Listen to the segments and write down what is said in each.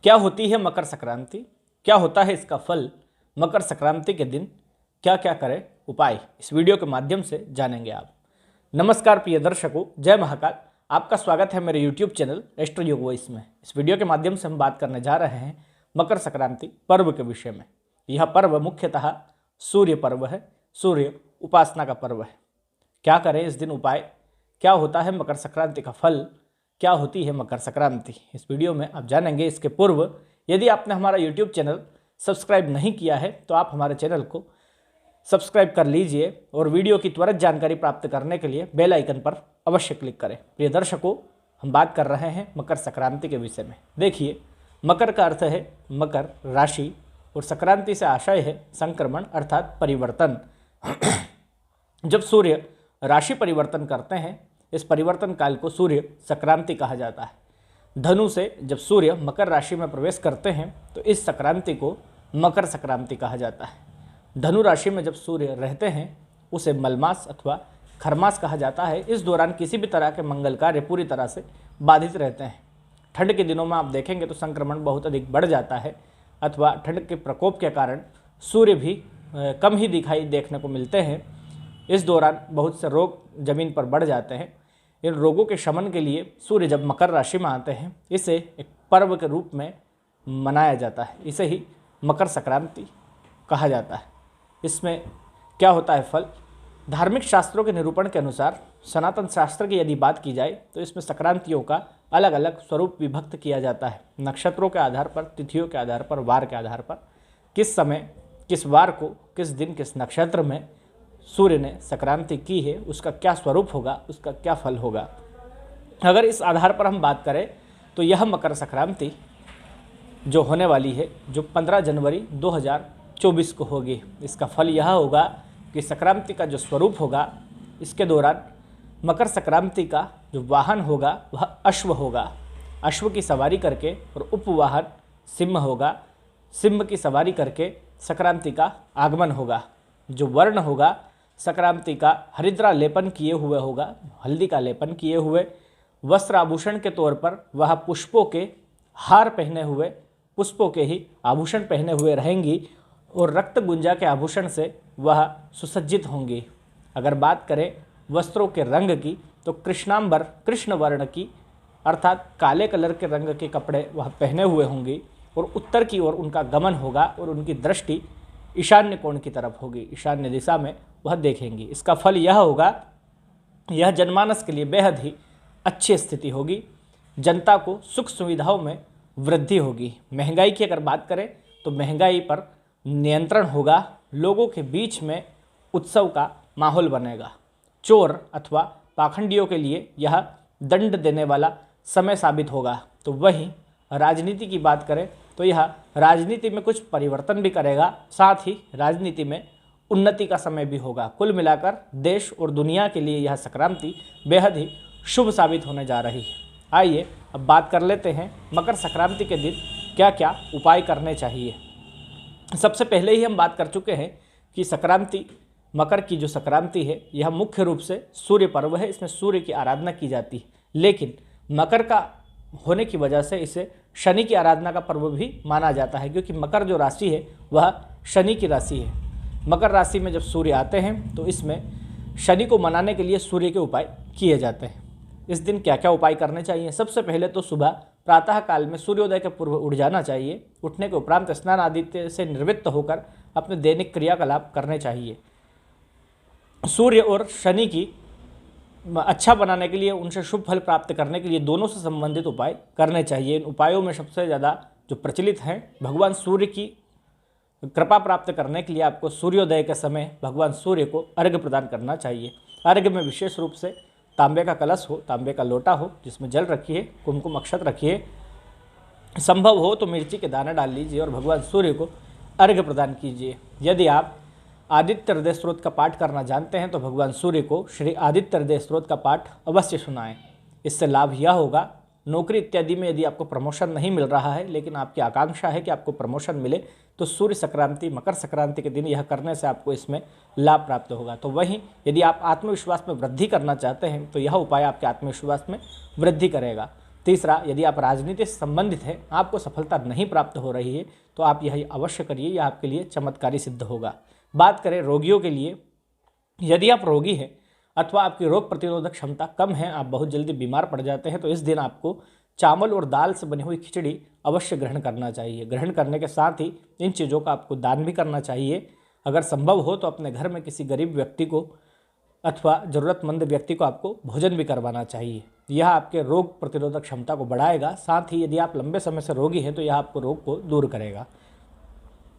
क्या होती है मकर संक्रांति, क्या होता है इसका फल, मकर संक्रांति के दिन क्या क्या करें उपाय, इस वीडियो के माध्यम से जानेंगे आप। नमस्कार प्रिय दर्शकों, जय महाकाल। आपका स्वागत है मेरे YouTube चैनल एस्ट्रो योग वॉइस में। इस वीडियो के माध्यम से हम बात करने जा रहे हैं मकर संक्रांति पर्व के विषय में। यह पर्व मुख्यतः सूर्य पर्व है, सूर्य उपासना का पर्व है। क्या करें इस दिन उपाय, क्या होता है मकर संक्रांति का फल, क्या होती है मकर संक्रांति, इस वीडियो में आप जानेंगे। इसके पूर्व यदि आपने हमारा YouTube चैनल सब्सक्राइब नहीं किया है तो आप हमारे चैनल को सब्सक्राइब कर लीजिए और वीडियो की त्वरित जानकारी प्राप्त करने के लिए बेल आइकन पर अवश्य क्लिक करें। प्रिय दर्शकों, हम बात कर रहे हैं मकर संक्रांति के विषय में। देखिए, मकर का अर्थ है मकर राशि और संक्रांति से आशय है संक्रमण अर्थात परिवर्तन। जब सूर्य राशि परिवर्तन करते हैं, इस परिवर्तन काल को सूर्य संक्रांति कहा जाता है। धनु से जब सूर्य मकर राशि में प्रवेश करते हैं तो इस संक्रांति को मकर संक्रांति कहा जाता है। धनु राशि में जब सूर्य रहते हैं उसे मलमास अथवा खरमास कहा जाता है। इस दौरान किसी भी तरह के मंगल कार्य पूरी तरह से बाधित रहते हैं। ठंड के दिनों में आप देखेंगे तो संक्रमण बहुत अधिक बढ़ जाता है अथवा ठंड के प्रकोप के कारण सूर्य भी कम ही दिखाई देखने को मिलते हैं। इस दौरान बहुत से रोग जमीन पर बढ़ जाते हैं। इन रोगों के शमन के लिए सूर्य जब मकर राशि में आते हैं, इसे एक पर्व के रूप में मनाया जाता है। इसे ही मकर संक्रांति कहा जाता है। इसमें क्या होता है फल, धार्मिक शास्त्रों के निरूपण के अनुसार सनातन शास्त्र की यदि बात की जाए तो इसमें संक्रांतियों का अलग अलग स्वरूप विभक्त किया जाता है। नक्षत्रों के आधार पर, तिथियों के आधार पर, वार के आधार पर, किस समय, किस वार को, किस दिन, किस नक्षत्र में सूर्य ने संक्रांति की है, उसका क्या स्वरूप होगा, उसका क्या फल होगा। अगर इस आधार पर हम बात करें तो यह मकर संक्रांति जो होने वाली है, जो 15 जनवरी 2024 को होगी, इसका फल यह होगा कि संक्रांति का जो स्वरूप होगा, इसके दौरान मकर संक्रांति का जो वाहन होगा वह अश्व होगा। अश्व की सवारी करके और उपवाहन सिंह होगा। सिंह की सवारी करके संक्रांति का आगमन होगा। जो वर्ण होगा संक्रांति का हरिद्रा लेपन किए हुए होगा, हल्दी का लेपन किए हुए। वस्त्र आभूषण के तौर पर वह पुष्पों के हार पहने हुए, पुष्पों के ही आभूषण पहने हुए रहेंगी और रक्त गुंजा के आभूषण से वह सुसज्जित होंगी। अगर बात करें वस्त्रों के रंग की तो कृष्णांबर, कृष्ण वर्ण की अर्थात काले कलर के रंग के कपड़े वह पहने हुए होंगी और उत्तर की ओर उनका गमन होगा और उनकी दृष्टि ईशान्य कोण की तरफ होगी, ईशान्य दिशा में वह देखेंगी। इसका फल यह होगा, यह जनमानस के लिए बेहद ही अच्छी स्थिति होगी। जनता को सुख सुविधाओं में वृद्धि होगी। महंगाई की अगर बात करें तो महंगाई पर नियंत्रण होगा। लोगों के बीच में उत्सव का माहौल बनेगा। चोर अथवा पाखंडियों के लिए यह दंड देने वाला समय साबित होगा। तो वहीं राजनीति की बात करें तो यह राजनीति में कुछ परिवर्तन भी करेगा, साथ ही राजनीति में उन्नति का समय भी होगा। कुल मिलाकर देश और दुनिया के लिए यह संक्रांति बेहद ही शुभ साबित होने जा रही है। आइए अब बात कर लेते हैं मकर संक्रांति के दिन क्या क्या उपाय करने चाहिए। सबसे पहले ही हम बात कर चुके हैं कि संक्रांति, मकर की जो संक्रांति है यह मुख्य रूप से सूर्य पर्व है। इसमें सूर्य की आराधना की जाती है, लेकिन मकर का होने की वजह से इसे शनि की आराधना का पर्व भी माना जाता है, क्योंकि मकर जो राशि है वह शनि की राशि है। मकर राशि में जब सूर्य आते हैं तो इसमें शनि को मनाने के लिए सूर्य के उपाय किए जाते हैं। इस दिन क्या क्या उपाय करने चाहिए। सबसे पहले तो सुबह प्रातः काल में सूर्योदय के पूर्व उठ जाना चाहिए। उठने के उपरांत स्नान आदि से निवृत्त होकर अपने दैनिक क्रियाकलाप करने चाहिए। सूर्य और शनि की अच्छा बनाने के लिए, उनसे शुभ फल प्राप्त करने के लिए दोनों से संबंधित उपाय करने चाहिए। इन उपायों में सबसे ज़्यादा जो प्रचलित हैं, भगवान सूर्य की कृपा प्राप्त करने के लिए आपको सूर्योदय के समय भगवान सूर्य को अर्घ्य प्रदान करना चाहिए। अर्घ्य में विशेष रूप से तांबे का कलश हो, तांबे का लोटा हो जिसमें जल रखिए, कुमकुम अक्षत रखिए, संभव हो तो मिर्ची के दाने डाल लीजिए और भगवान सूर्य को अर्घ्य प्रदान कीजिए। यदि आप आदित्य हृदय स्त्रोत का पाठ करना जानते हैं तो भगवान सूर्य को श्री आदित्य हृदय स्त्रोत का पाठ अवश्य सुनाएं। इससे लाभ यह होगा, नौकरी इत्यादि में यदि आपको प्रमोशन नहीं मिल रहा है लेकिन आपकी आकांक्षा है कि आपको प्रमोशन मिले, तो सूर्य संक्रांति, मकर संक्रांति के दिन यह करने से आपको इसमें लाभ प्राप्त होगा। तो वहीं यदि आप आत्मविश्वास में वृद्धि करना चाहते हैं तो यह उपाय आपके आत्मविश्वास में वृद्धि करेगा। तीसरा, यदि आप राजनीति से संबंधित हैं, आपको सफलता नहीं प्राप्त हो रही है तो आप यह अवश्य करिए, यह आपके लिए चमत्कारी सिद्ध होगा। बात करें रोगियों के लिए, यदि आप रोगी हैं अथवा आपकी रोग प्रतिरोधक क्षमता कम है, आप बहुत जल्दी बीमार पड़ जाते हैं, तो इस दिन आपको चावल और दाल से बनी हुई खिचड़ी अवश्य ग्रहण करना चाहिए। ग्रहण करने के साथ ही इन चीज़ों का आपको दान भी करना चाहिए। अगर संभव हो तो अपने घर में किसी गरीब व्यक्ति को अथवा ज़रूरतमंद व्यक्ति को आपको भोजन भी करवाना चाहिए। यह आपके रोग प्रतिरोधक क्षमता को बढ़ाएगा। साथ ही यदि आप लंबे समय से रोगी हैं तो यह आपको रोग को दूर करेगा।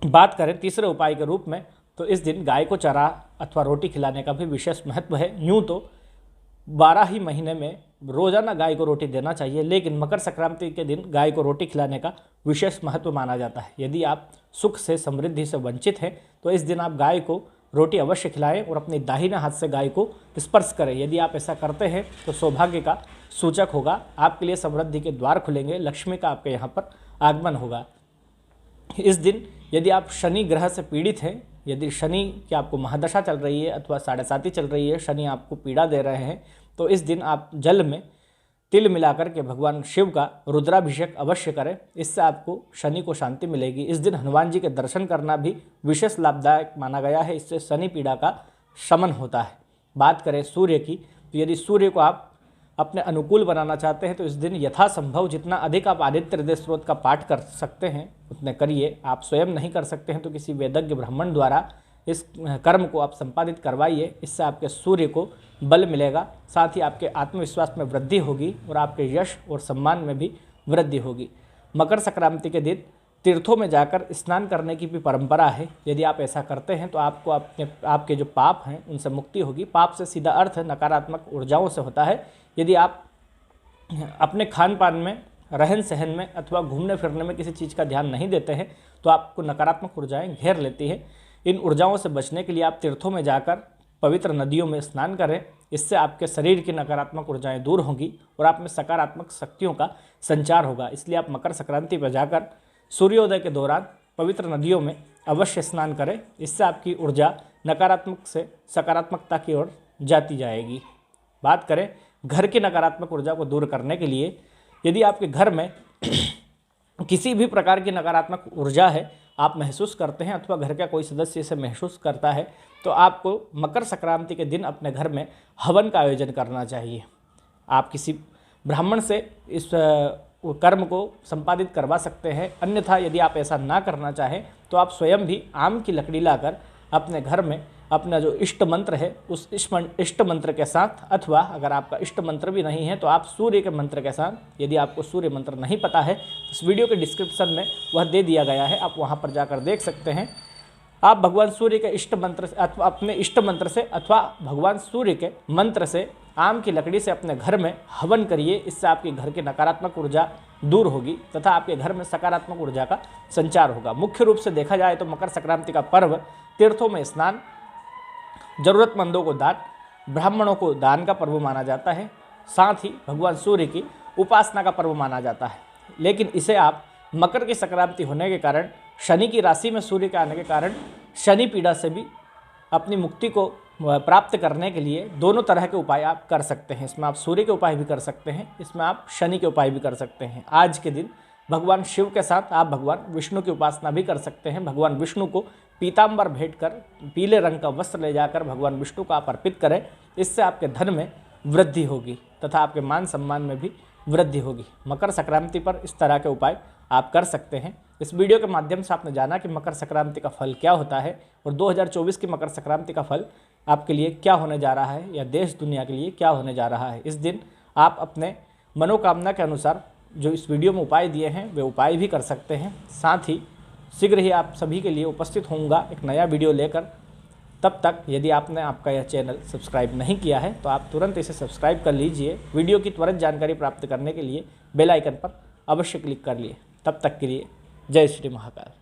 बात करें तीसरे उपाय के रूप में, तो इस दिन गाय को चारा अथवा रोटी खिलाने का भी विशेष महत्व है। यूँ तो 12 ही महीने में रोजाना गाय को रोटी देना चाहिए, लेकिन मकर संक्रांति के दिन गाय को रोटी खिलाने का विशेष महत्व माना जाता है। यदि आप सुख से समृद्धि से वंचित हैं तो इस दिन आप गाय को रोटी अवश्य खिलाएं और अपने दाहिने हाथ से गाय को स्पर्श करें। यदि आप ऐसा करते हैं तो सौभाग्य का सूचक होगा, आपके लिए समृद्धि के द्वार खुलेंगे, लक्ष्मी का आपके यहाँ पर आगमन होगा। इस दिन यदि आप शनि ग्रह से पीड़ित हैं, यदि शनि की आपको महादशा चल रही है अथवा 7.5 चल रही है, शनि आपको पीड़ा दे रहे हैं, तो इस दिन आप जल में तिल मिलाकर के भगवान शिव का रुद्राभिषेक अवश्य करें। इससे आपको शनि को शांति मिलेगी। इस दिन हनुमान जी के दर्शन करना भी विशेष लाभदायक माना गया है, इससे शनि पीड़ा का शमन होता है। बात करें सूर्य की, तो यदि सूर्य को आप अपने अनुकूल बनाना चाहते हैं तो इस दिन यथासंभव जितना अधिक आप आदित्य हृदय स्त्रोत का पाठ कर सकते हैं उतने करिए। आप स्वयं नहीं कर सकते हैं तो किसी वेदज्ञ ब्राह्मण द्वारा इस कर्म को आप संपादित करवाइए। इससे आपके सूर्य को बल मिलेगा, साथ ही आपके आत्मविश्वास में वृद्धि होगी और आपके यश और सम्मान में भी वृद्धि होगी। मकर संक्रांति के दिन तीर्थों में जाकर स्नान करने की भी परंपरा है। यदि आप ऐसा करते हैं तो आपको आपके जो पाप हैं उनसे मुक्ति होगी। पाप से सीधा अर्थ नकारात्मक ऊर्जाओं से होता है। यदि आप अपने खान पान में, रहन सहन में अथवा घूमने फिरने में किसी चीज़ का ध्यान नहीं देते हैं तो आपको नकारात्मक ऊर्जाएं घेर लेती हैं। इन ऊर्जाओं से बचने के लिए आप तीर्थों में जाकर पवित्र नदियों में स्नान करें। इससे आपके शरीर की नकारात्मक ऊर्जाएं दूर होंगी और आप में सकारात्मक शक्तियों का संचार होगा। इसलिए आप मकर संक्रांति पर जाकर सूर्योदय के दौरान पवित्र नदियों में अवश्य स्नान करें। इससे आपकी ऊर्जा नकारात्मक से सकारात्मकता की ओर जाती जाएगी। बात करें घर की नकारात्मक ऊर्जा को दूर करने के लिए, यदि आपके घर में किसी भी प्रकार की नकारात्मक ऊर्जा है, आप महसूस करते हैं अथवा घर का कोई सदस्य इसे महसूस करता है, तो आपको मकर संक्रांति के दिन अपने घर में हवन का आयोजन करना चाहिए। आप किसी ब्राह्मण से इस कर्म को संपादित करवा सकते हैं। अन्यथा यदि आप ऐसा ना करना चाहें तो आप स्वयं भी आम की लकड़ी लाकर अपने घर में अपना जो इष्ट मंत्र है उस इष्ट मंत्र के साथ, अथवा अगर आपका इष्ट मंत्र भी नहीं है तो आप सूर्य के मंत्र के साथ, यदि आपको सूर्य मंत्र नहीं पता है तो इस वीडियो के डिस्क्रिप्शन में वह दे दिया गया है, आप वहां पर जाकर देख सकते हैं। आप भगवान सूर्य के इष्ट मंत्र से अथवा अपने इष्ट मंत्र से अथवा भगवान सूर्य के मंत्र से आम की लकड़ी से अपने घर में हवन करिए। इससे आपके घर की नकारात्मक ऊर्जा दूर होगी तथा आपके घर में सकारात्मक ऊर्जा का संचार होगा। मुख्य रूप से देखा जाए तो मकर संक्रांति का पर्व तीर्थों में स्नान, जरूरतमंदों को दान, ब्राह्मणों को दान का पर्व माना जाता है। साथ ही भगवान सूर्य की उपासना का पर्व माना जाता है। लेकिन इसे आप मकर की संक्रांति होने के कारण, शनि की राशि में सूर्य के आने के कारण शनि पीड़ा से भी अपनी मुक्ति को प्राप्त करने के लिए दोनों तरह के उपाय आप कर सकते हैं। इसमें आप सूर्य के उपाय भी कर सकते हैं, इसमें आप शनि के उपाय भी कर सकते हैं। आज के दिन भगवान शिव के साथ आप भगवान विष्णु की उपासना भी कर सकते हैं। भगवान विष्णु को पीताम्बर भेंट कर पीले रंग का वस्त्र ले जाकर भगवान विष्णु को आप अर्पित करें। इससे आपके धन में वृद्धि होगी तथा आपके मान सम्मान में भी वृद्धि होगी। मकर संक्रांति पर इस तरह के उपाय आप कर सकते हैं। इस वीडियो के माध्यम से आपने जाना कि मकर संक्रांति का फल क्या होता है और 2024 की मकर संक्रांति का फल आपके लिए क्या होने जा रहा है या देश दुनिया के लिए क्या होने जा रहा है। इस दिन आप अपने मनोकामना के अनुसार जो इस वीडियो में उपाय दिए हैं वे उपाय भी कर सकते हैं। साथ ही शीघ्र ही आप सभी के लिए उपस्थित होऊंगा एक नया वीडियो लेकर। तब तक यदि आपने आपका यह चैनल सब्सक्राइब नहीं किया है तो आप तुरंत इसे सब्सक्राइब कर लीजिए। वीडियो की त्वरित जानकारी प्राप्त करने के लिए बेल आइकन पर अवश्य क्लिक कर लिए। तब तक के लिए जय श्री महाकाल।